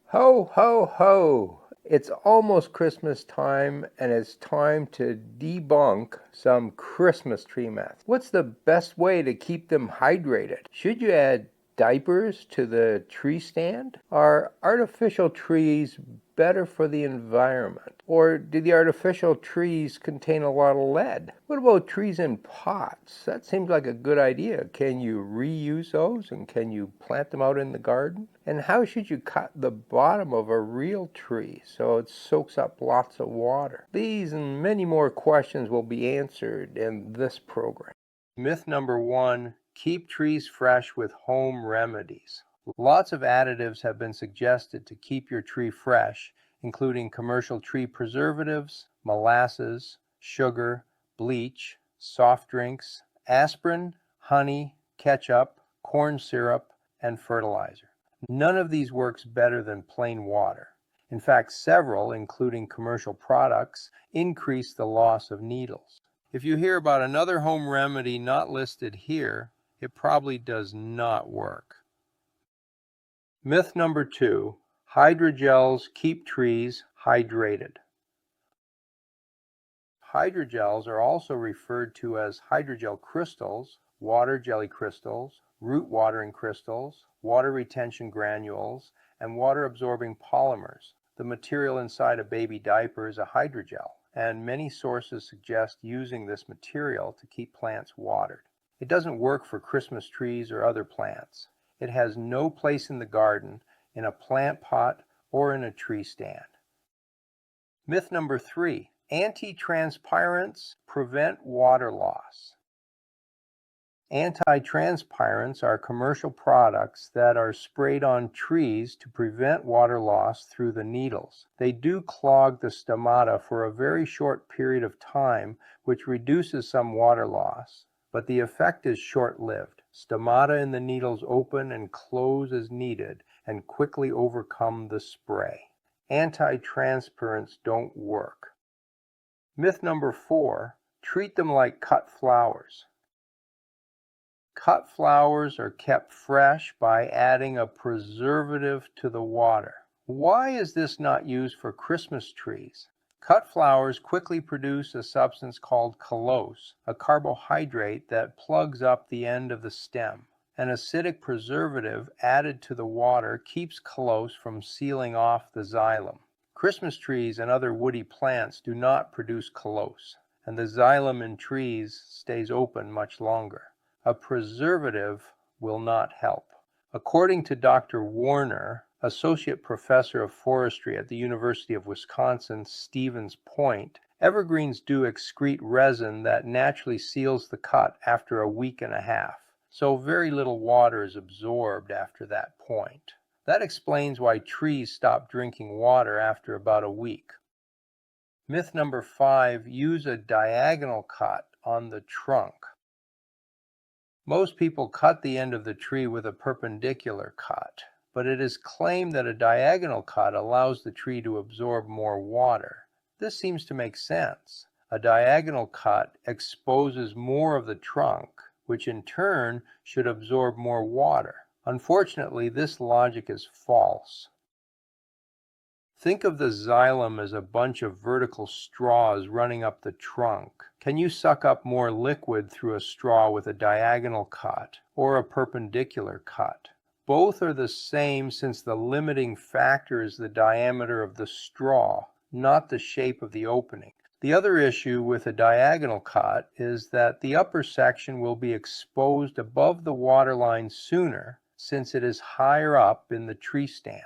Ho, ho, ho! It's almost Christmas time, and it's time to debunk some Christmas tree myths. What's the best way to keep them hydrated? Should you add diapers to the tree stand? Are artificial trees better for the environment? Or do the artificial trees contain a lot of lead? What about trees in pots? That seems like a good idea. Can you reuse those, and can you plant them out in the garden? And how should you cut the bottom of a real tree so it soaks up lots of water? These and many more questions will be answered in this program. Myth number 1, keep trees fresh with home remedies. Lots of additives have been suggested to keep your tree fresh, including commercial tree preservatives, molasses, sugar, bleach, soft drinks, aspirin, honey, ketchup, corn syrup, and fertilizer. None of these works better than plain water. In fact, several, including commercial products, increase the loss of needles. If you hear about another home remedy not listed here, it probably does not work. Myth number 2, hydrogels keep trees hydrated. Hydrogels are also referred to as hydrogel crystals, water jelly crystals, root watering crystals, water retention granules, and water-absorbing polymers. The material inside a baby diaper is a hydrogel, and many sources suggest using this material to keep plants watered. It doesn't work for Christmas trees or other plants. It has no place in the garden, in a plant pot, or in a tree stand. Myth number 3, anti-transpirants prevent water loss. Anti-transpirants are commercial products that are sprayed on trees to prevent water loss through the needles. They do clog the stomata for a very short period of time, which reduces some water loss, but the effect is short-lived. Stomata in the needles open and close as needed and quickly overcome the spray. Anti-transpirants don't work. Myth number 4, treat them like cut flowers. Cut flowers are kept fresh by adding a preservative to the water. Why is this not used for Christmas trees? Cut flowers quickly produce a substance called callose, a carbohydrate that plugs up the end of the stem. An acidic preservative added to the water keeps callose from sealing off the xylem. Christmas trees and other woody plants do not produce callose, and the xylem in trees stays open much longer. A preservative will not help. According to Dr. Warner, Associate Professor of Forestry at the University of Wisconsin, Stevens Point, evergreens do excrete resin that naturally seals the cut after a week and a half, so very little water is absorbed after that point. That explains why trees stop drinking water after about a week. Myth number 5, use a diagonal cut on the trunk. Most people cut the end of the tree with a perpendicular cut, but it is claimed that a diagonal cut allows the tree to absorb more water. This seems to make sense. A diagonal cut exposes more of the trunk, which in turn should absorb more water. Unfortunately, this logic is false. Think of the xylem as a bunch of vertical straws running up the trunk. Can you suck up more liquid through a straw with a diagonal cut or a perpendicular cut? Both are the same, since the limiting factor is the diameter of the straw, not the shape of the opening. The other issue with a diagonal cut is that the upper section will be exposed above the waterline sooner, since it is higher up in the tree stand.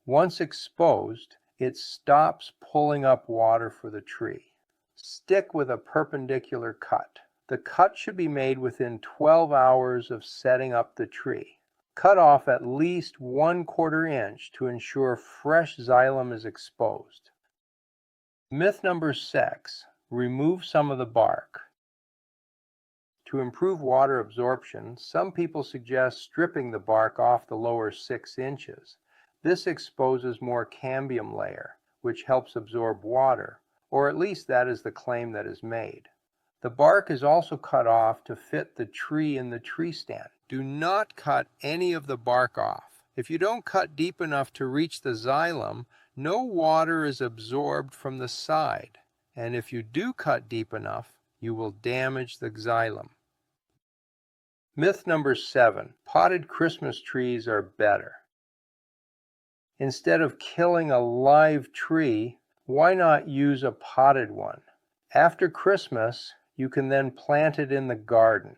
Once exposed, it stops pulling up water for the tree. Stick with a perpendicular cut. The cut should be made within 12 hours of setting up the tree. Cut off at least 1/4 inch to ensure fresh xylem is exposed. Myth number 6, remove some of the bark. To improve water absorption, some people suggest stripping the bark off the lower 6 inches. This exposes more cambium layer, which helps absorb water, or at least that is the claim that is made. The bark is also cut off to fit the tree in the tree stand. Do not cut any of the bark off. If you don't cut deep enough to reach the xylem, no water is absorbed from the side, and if you do cut deep enough, you will damage the xylem. Myth number 7, potted Christmas trees are better. Instead of killing a live tree, why not use a potted one? After Christmas, you can then plant it in the garden.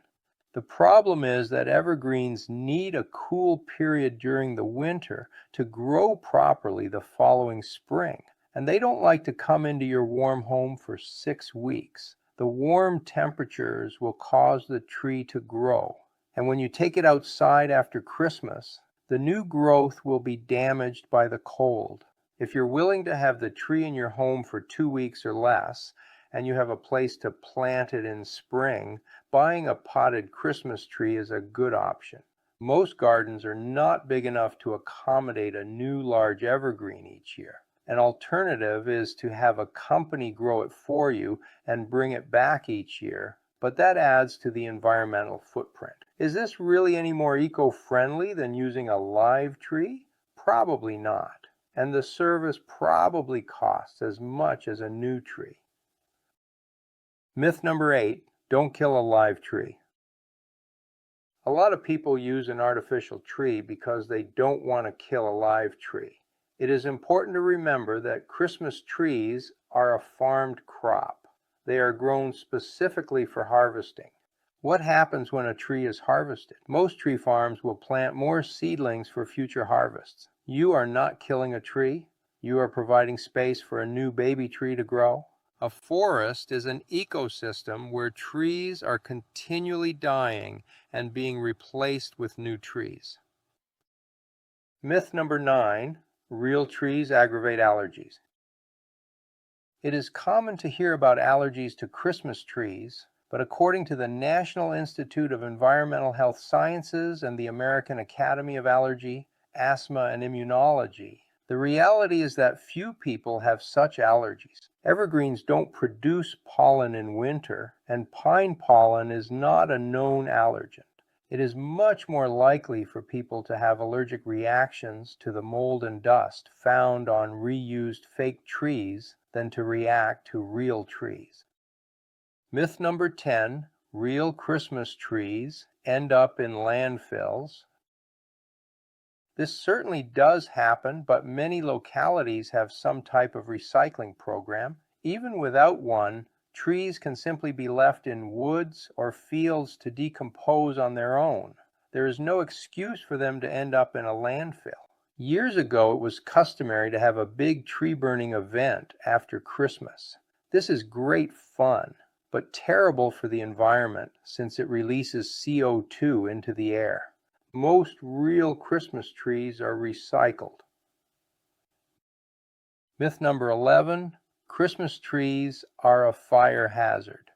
The problem is that evergreens need a cool period during the winter to grow properly the following spring, and they don't like to come into your warm home for 6 weeks. The warm temperatures will cause the tree to grow, and when you take it outside after Christmas, the new growth will be damaged by the cold. If you're willing to have the tree in your home for 2 weeks or less, and you have a place to plant it in spring, buying a potted Christmas tree is a good option. Most gardens are not big enough to accommodate a new large evergreen each year. An alternative is to have a company grow it for you and bring it back each year, but that adds to the environmental footprint. Is this really any more eco-friendly than using a live tree? Probably not. And the service probably costs as much as a new tree. Myth number 8, don't kill a live tree. A lot of people use an artificial tree because they don't want to kill a live tree. It is important to remember that Christmas trees are a farmed crop. They are grown specifically for harvesting. What happens when a tree is harvested? Most tree farms will plant more seedlings for future harvests. You are not killing a tree. You are providing space for a new baby tree to grow. A forest is an ecosystem where trees are continually dying and being replaced with new trees. Myth number 9, real trees aggravate allergies. It is common to hear about allergies to Christmas trees, but according to the National Institute of Environmental Health Sciences and the American Academy of Allergy, Asthma, and Immunology, the reality is that few people have such allergies. Evergreens don't produce pollen in winter, and pine pollen is not a known allergen. It is much more likely for people to have allergic reactions to the mold and dust found on reused fake trees than to react to real trees. Myth number 10, real Christmas trees end up in landfills. This certainly does happen, but many localities have some type of recycling program. Even without one, trees can simply be left in woods or fields to decompose on their own. There is no excuse for them to end up in a landfill. Years ago, it was customary to have a big tree burning event after Christmas. This is great fun, but terrible for the environment since it releases CO2 into the air. Most real Christmas trees are recycled. Myth number 11, Christmas trees are a fire hazard.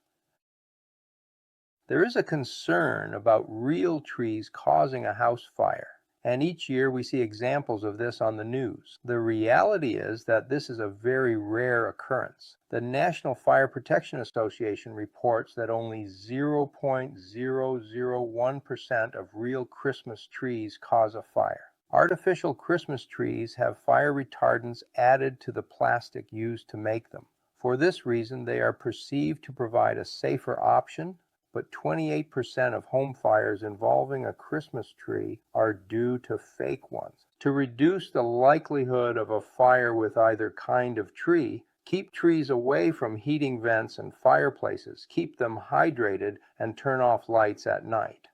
There is a concern about real trees causing a house fire, and each year we see examples of this on the news. The reality is that this is a very rare occurrence. The National Fire Protection Association reports that only 0.001% of real Christmas trees cause a fire. Artificial Christmas trees have fire retardants added to the plastic used to make them. For this reason, they are perceived to provide a safer option, but 28% of home fires involving a Christmas tree are due to fake ones. To reduce the likelihood of a fire with either kind of tree, keep trees away from heating vents and fireplaces, keep them hydrated, and turn off lights at night.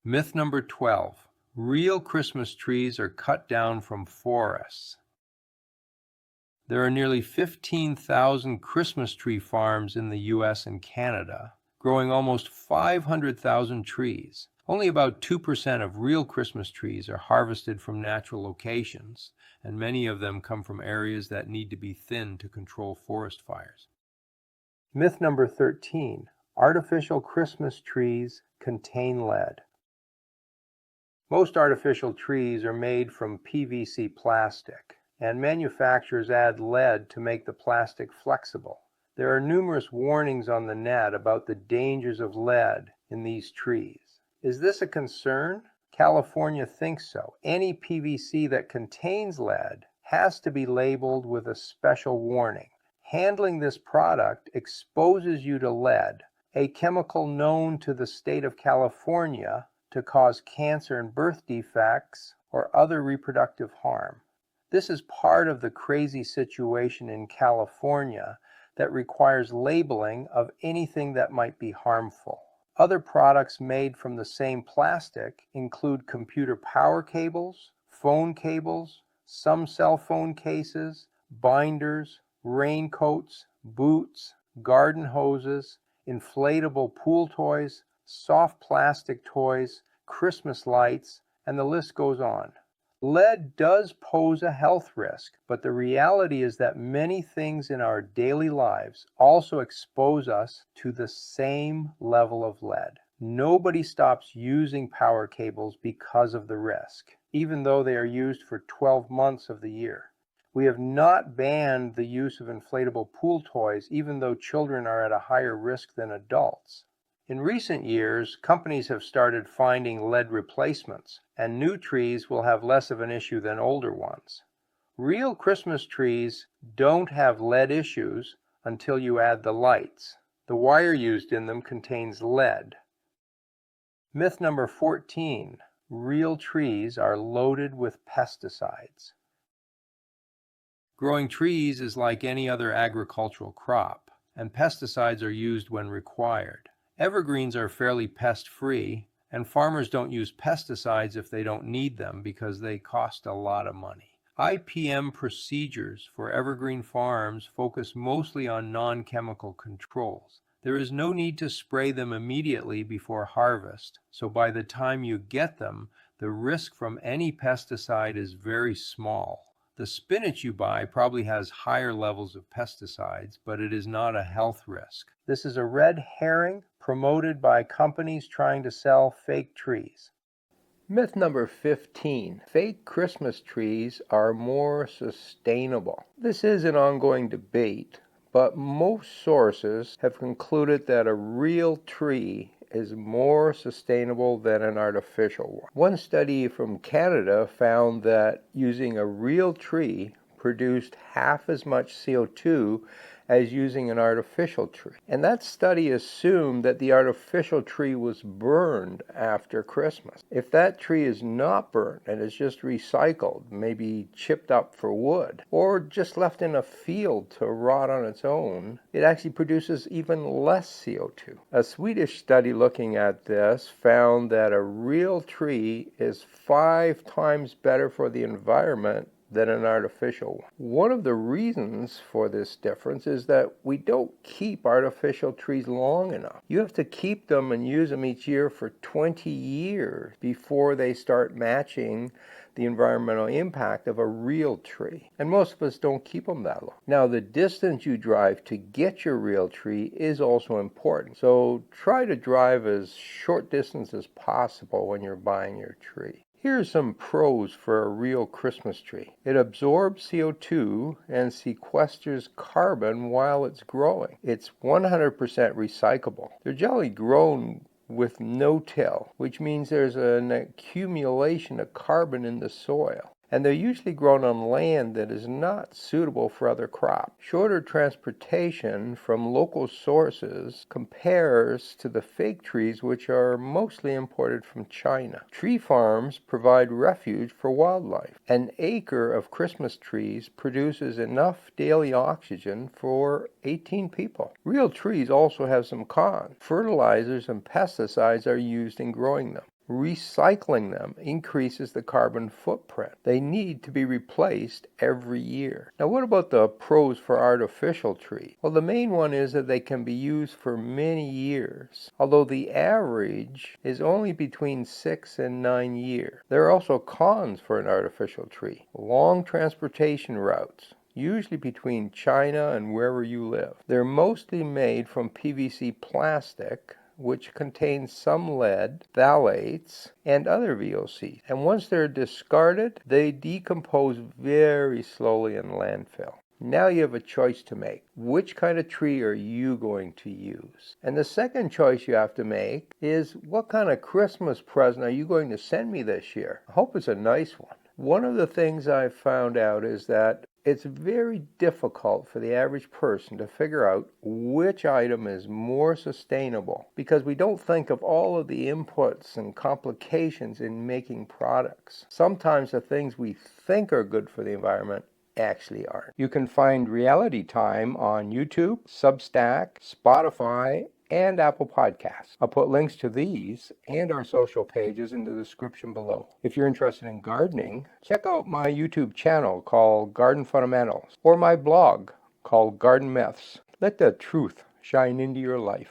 Myth number 12. Real Christmas trees are cut down from forests. There are nearly 15,000 Christmas tree farms in the US and Canada, growing almost 500,000 trees. Only about 2% of real Christmas trees are harvested from natural locations, and many of them come from areas that need to be thinned to control forest fires. Myth number 13. Artificial Christmas trees contain lead. Most artificial trees are made from PVC plastic, and manufacturers add lead to make the plastic flexible. There are numerous warnings on the net about the dangers of lead in these trees. Is this a concern? California thinks so. Any PVC that contains lead has to be labeled with a special warning. Handling this product exposes you to lead, a chemical known to the state of California to cause cancer and birth defects or other reproductive harm. This is part of the crazy situation in California that requires labeling of anything that might be harmful. Other products made from the same plastic include computer power cables, phone cables, some cell phone cases, binders, raincoats, boots, garden hoses, inflatable pool toys, soft plastic toys, Christmas lights, and the list goes on. Lead does pose a health risk, but the reality is that many things in our daily lives also expose us to the same level of lead. Nobody stops using power cables because of the risk, even though they are used for 12 months of the year. We have not banned the use of inflatable pool toys, even though children are at a higher risk than adults. In recent years, companies have started finding lead replacements, and new trees will have less of an issue than older ones. Real Christmas trees don't have lead issues until you add the lights. The wire used in them contains lead. Myth number 14. Real trees are loaded with pesticides. Growing trees is like any other agricultural crop, and pesticides are used when required. Evergreens are fairly pest-free, and farmers don't use pesticides if they don't need them because they cost a lot of money. IPM procedures for evergreen farms focus mostly on non-chemical controls. There is no need to spray them immediately before harvest, so by the time you get them, the risk from any pesticide is very small. The spinach you buy probably has higher levels of pesticides, but it is not a health risk. This is a red herring promoted by companies trying to sell fake trees. Myth number 15. Fake Christmas trees are more sustainable. This is an ongoing debate, but most sources have concluded that a real tree is more sustainable than an artificial one. One study from Canada found that using a real tree produced half as much CO2 as using an artificial tree. And that study assumed that the artificial tree was burned after Christmas. If that tree is not burned and is just recycled, maybe chipped up for wood, or just left in a field to rot on its own, it actually produces even less CO2. A Swedish study looking at this found that a real tree is 5 times better for the environment than an artificial one. One of the reasons for this difference is that we don't keep artificial trees long enough. You have to keep them and use them each year for 20 years before they start matching the environmental impact of a real tree. And most of us don't keep them that long. Now, the distance you drive to get your real tree is also important. So try to drive as short distance as possible when you're buying your tree. Here are some pros for a real Christmas tree. It absorbs CO2 and sequesters carbon while it's growing. It's 100% recyclable. They're generally grown with no-till, which means there's an accumulation of carbon in the soil. And they're usually grown on land that is not suitable for other crops. Shorter transportation from local sources compares to the fake trees, which are mostly imported from China. Tree farms provide refuge for wildlife. An acre of Christmas trees produces enough daily oxygen for 18 people. Real trees also have some cons. Fertilizers and pesticides are used in growing them. Recycling them increases the carbon footprint. They need to be replaced every year. Now, what about the pros for artificial trees? Well, the main one is that they can be used for many years, although the average is only between 6 and 9 years. There are also cons for an artificial tree. Long transportation routes, usually between China and wherever you live. They're mostly made from PVC plastic, which contains some lead, phthalates, and other VOCs. And once they're discarded, they decompose very slowly in landfill. Now you have a choice to make. Which kind of tree are you going to use? And the second choice you have to make is, what kind of Christmas present are you going to send me this year? I hope it's a nice one. One of the things I've found out is that it's very difficult for the average person to figure out which item is more sustainable, because we don't think of all of the inputs and complications in making products. Sometimes the things we think are good for the environment actually aren't. You can find Reality Time on YouTube, Substack, Spotify, and Apple Podcasts. I'll put links to these and our social pages in the description below. If you're interested in gardening, check out my YouTube channel called Garden Fundamentals, or my blog called Garden Myths. Let the truth shine into your life.